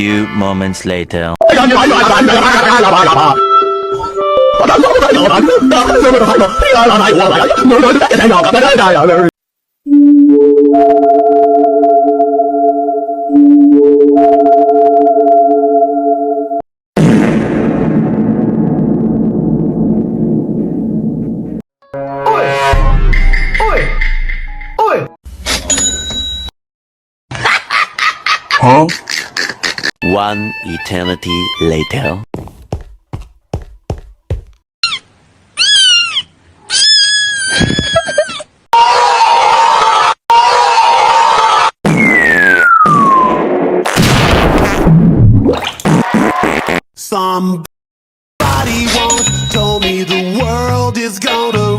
few moments later. Huh? One eternity later. Somebody once told me the world is gonna